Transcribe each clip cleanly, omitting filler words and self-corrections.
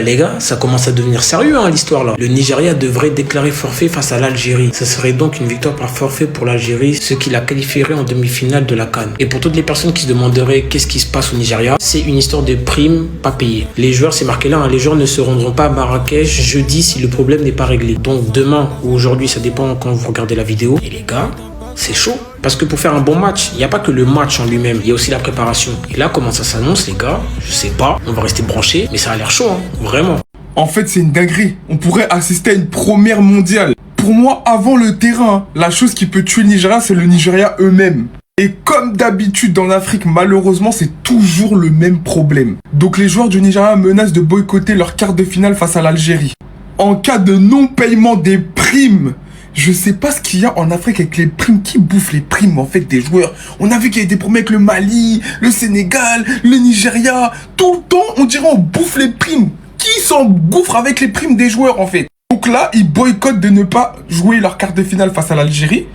Les gars, ça commence à devenir sérieux l'histoire là. Le Nigeria devrait déclarer forfait face à l'Algérie. Ce serait donc une victoire par forfait pour l'Algérie, ce qui la qualifierait en demi-finale de la CAN. Et pour toutes les personnes qui se demanderaient qu'est-ce qui se passe au Nigeria, c'est une histoire de primes pas payées. Les joueurs, c'est marqué là, les joueurs ne se rendront pas à Marrakech jeudi si le problème n'est pas réglé. Donc demain ou aujourd'hui, ça dépend quand vous regardez la vidéo. Et les gars, c'est chaud. Parce que pour faire un bon match, il n'y a pas que le match en lui-même, il y a aussi la préparation. Et là, comment ça s'annonce, les gars? Je sais pas, on va rester branchés, mais ça a l'air chaud, vraiment. En fait, c'est une dinguerie. On pourrait assister à une première mondiale. Pour moi, avant le terrain, la chose qui peut tuer le Nigeria, c'est le Nigeria eux-mêmes. Et comme d'habitude dans l'Afrique, malheureusement, c'est toujours le même problème. Donc les joueurs du Nigeria menacent de boycotter leur quart de finale face à l'Algérie. En cas de non-paiement des primes, je sais pas ce qu'il y a en Afrique avec les primes. Qui bouffe les primes en fait des joueurs? On a vu qu'il y a des problèmes avec le Mali, le Sénégal, le Nigeria. Tout le temps, on dirait on bouffe les primes. Qui s'engouffre avec les primes des joueurs en fait? Donc là, ils boycottent de ne pas jouer leur quart de finale face à l'Algérie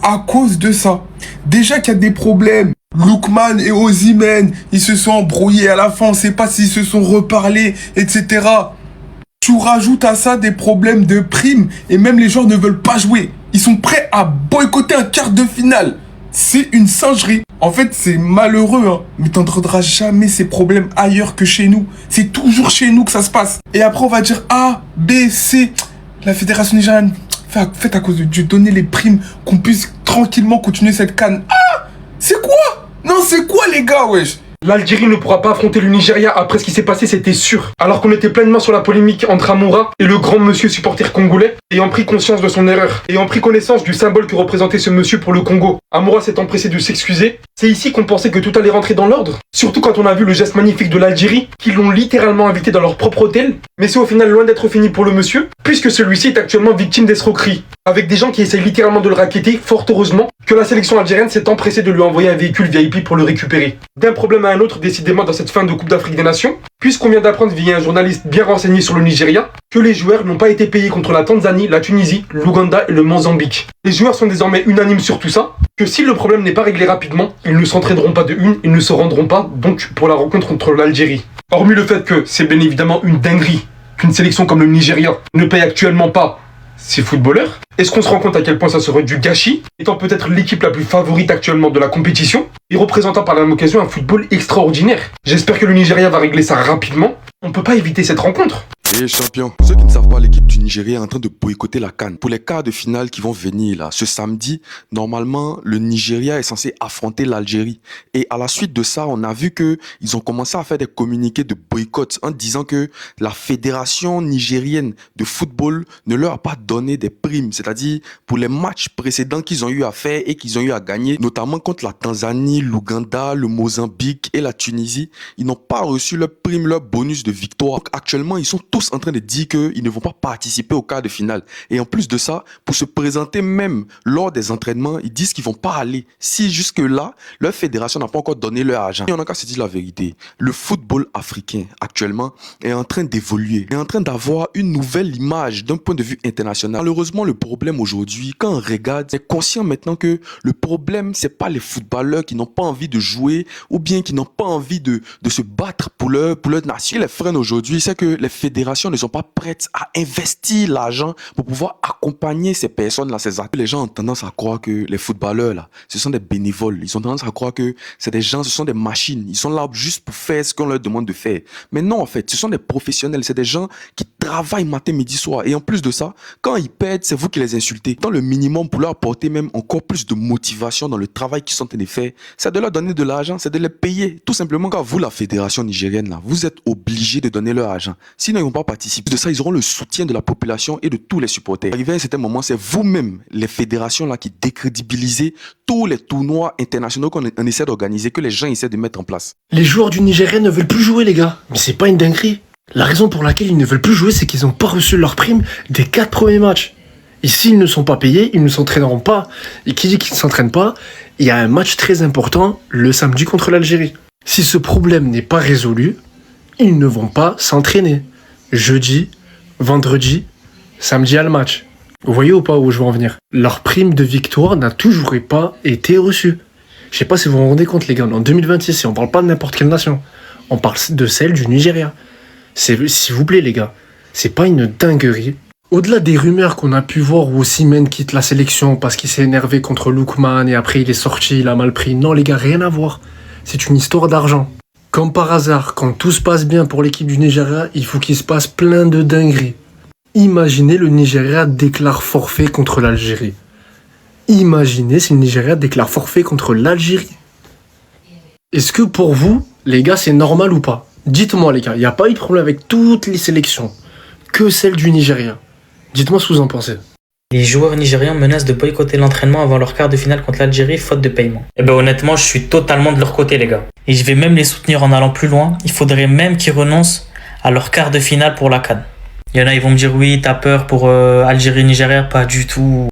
à cause de ça. Déjà qu'il y a des problèmes. Lookman et Osimhen, ils se sont embrouillés à la fin, on sait pas s'ils se sont reparlés, etc. Tu rajoutes à ça des problèmes de primes et même les joueurs ne veulent pas jouer. Ils sont prêts à boycotter un quart de finale. C'est une singerie. En fait, c'est malheureux, mais t'entendras jamais ces problèmes ailleurs que chez nous. C'est toujours chez nous que ça se passe. Et après, on va dire A, B, C. La fédération nigériane, faites à cause de Dieu, donnez les primes, qu'on puisse tranquillement continuer cette CAN. Ah, c'est quoi? Non, c'est quoi les gars, wesh? L'Algérie ne pourra pas affronter le Nigeria après ce qui s'est passé, c'était sûr. Alors qu'on était pleinement sur la polémique entre Amoura et le grand monsieur supporter congolais, ayant pris conscience de son erreur, ayant pris connaissance du symbole que représentait ce monsieur pour le Congo. Amoura s'est empressé de s'excuser. C'est ici qu'on pensait que tout allait rentrer dans l'ordre. Surtout quand on a vu le geste magnifique de l'Algérie, qui l'ont littéralement invité dans leur propre hôtel. Mais c'est au final loin d'être fini pour le monsieur, puisque celui-ci est actuellement victime d'escroquerie. Avec des gens qui essayent littéralement de le racketter, fort heureusement que la sélection algérienne s'est empressée de lui envoyer un véhicule VIP pour le récupérer. D'un problème à un autre, décidément dans cette fin de Coupe d'Afrique des Nations, puisqu'on vient d'apprendre via un journaliste bien renseigné sur le Nigeria, que les joueurs n'ont pas été payés contre la Tanzanie, la Tunisie, l'Ouganda et le Mozambique. Les joueurs sont désormais unanimes sur tout ça, que si le problème n'est pas réglé rapidement, ils ne s'entraîneront pas de une, ils ne se rendront pas donc pour la rencontre contre l'Algérie. Hormis le fait que c'est bien évidemment une dinguerie qu'une sélection comme le Nigeria ne paye actuellement pas ses footballeurs, est-ce qu'on se rend compte à quel point ça serait du gâchis, étant peut-être l'équipe la plus favorite actuellement de la compétition, et représentant par la même occasion un football extraordinaire. J'espère que le Nigeria va régler ça rapidement. On ne peut pas éviter cette rencontre. Et champion, pour ceux qui ne savent pas, l'équipe du Nigeria est en train de boycotter la CAN. Pour les quarts de finale qui vont venir là, ce samedi, normalement, le Nigeria est censé affronter l'Algérie. Et à la suite de ça, on a vu que ils ont commencé à faire des communiqués de boycott en disant que la fédération nigérienne de football ne leur a pas donné des primes. C'est-à-dire, pour les matchs précédents qu'ils ont eu à faire et qu'ils ont eu à gagner, notamment contre la Tanzanie, l'Ouganda, le Mozambique et la Tunisie, ils n'ont pas reçu leur prime, leur bonus de victoire. Donc, actuellement, ils sont tous en train de dire qu'ils ne vont pas participer au quart de finale. Et en plus de ça, pour se présenter même lors des entraînements, ils disent qu'ils vont pas aller. Si jusque-là, leur fédération n'a pas encore donné leur argent. Et on a qu'à se dire la vérité. Le football africain, actuellement, est en train d'évoluer. Est en train d'avoir une nouvelle image d'un point de vue international. Malheureusement, le problème aujourd'hui, quand on regarde, c'est conscient maintenant que le problème, c'est pas les footballeurs qui n'ont pas envie de jouer ou bien qui n'ont pas envie de se battre pour leur nation. Les freins aujourd'hui, c'est que les fédérations ne sont pas prêtes à investir l'argent pour pouvoir accompagner ces personnes-là, ces athlètes. Les gens ont tendance à croire que les footballeurs, là, ce sont des bénévoles. Ils ont tendance à croire que c'est des gens, ce sont des machines. Ils sont là juste pour faire ce qu'on leur demande de faire. Mais non, en fait, ce sont des professionnels. C'est des gens qui travaillent matin, midi, soir. Et en plus de ça, quand ils perdent, c'est vous qui les insultez. Dans le minimum, pour leur apporter même encore plus de motivation dans le travail qu'ils sont en train de faire, c'est de leur donner de l'argent, c'est de les payer. Tout simplement, quand vous, la fédération nigérienne, là, vous êtes obligés de donner leur argent. Sinon, ils vont pas participer. De ça, ils auront le soutien de la population et de tous les supporters. Arrivé à un certain moment, c'est vous-même, les fédérations là, qui décrédibilisez tous les tournois internationaux qu'on essaie d'organiser, que les gens essaient de mettre en place. Les joueurs du Nigeria ne veulent plus jouer, les gars. Mais c'est pas une dinguerie. La raison pour laquelle ils ne veulent plus jouer, c'est qu'ils n'ont pas reçu leur prime des 4 premiers matchs. Et s'ils ne sont pas payés, ils ne s'entraîneront pas. Et qui dit qu'ils ne s'entraînent pas, il y a un match très important le samedi contre l'Algérie. Si ce problème n'est pas résolu, ils ne vont pas s'entraîner. Jeudi, vendredi, samedi à le match. Vous voyez ou pas où je veux en venir? Leur prime de victoire n'a toujours pas été reçue. Je sais pas si vous vous rendez compte les gars, en 2026, on parle pas de n'importe quelle nation. On parle de celle du Nigeria. S'il vous plaît, les gars, c'est pas une dinguerie. Au-delà des rumeurs qu'on a pu voir où Osimhen quitte la sélection parce qu'il s'est énervé contre Lookman et après il est sorti, il a mal pris. Non, les gars, rien à voir. C'est une histoire d'argent. Comme par hasard, quand tout se passe bien pour l'équipe du Nigeria, il faut qu'il se passe plein de dingueries. Imaginez le Nigeria déclare forfait contre l'Algérie. Imaginez si le Nigeria déclare forfait contre l'Algérie. Est-ce que pour vous, les gars, c'est normal ou pas? Dites-moi, les gars, il n'y a pas eu de problème avec toutes les sélections, que celle du Nigeria. Dites-moi ce que vous en pensez. Les joueurs nigérians menacent de boycotter l'entraînement avant leur quart de finale contre l'Algérie, faute de paiement. Eh ben honnêtement, je suis totalement de leur côté, les gars. Et je vais même les soutenir en allant plus loin. Il faudrait même qu'ils renoncent à leur quart de finale pour la CAN. Il y en a, ils vont me dire oui, t'as peur pour Algérie-Nigeria, pas du tout.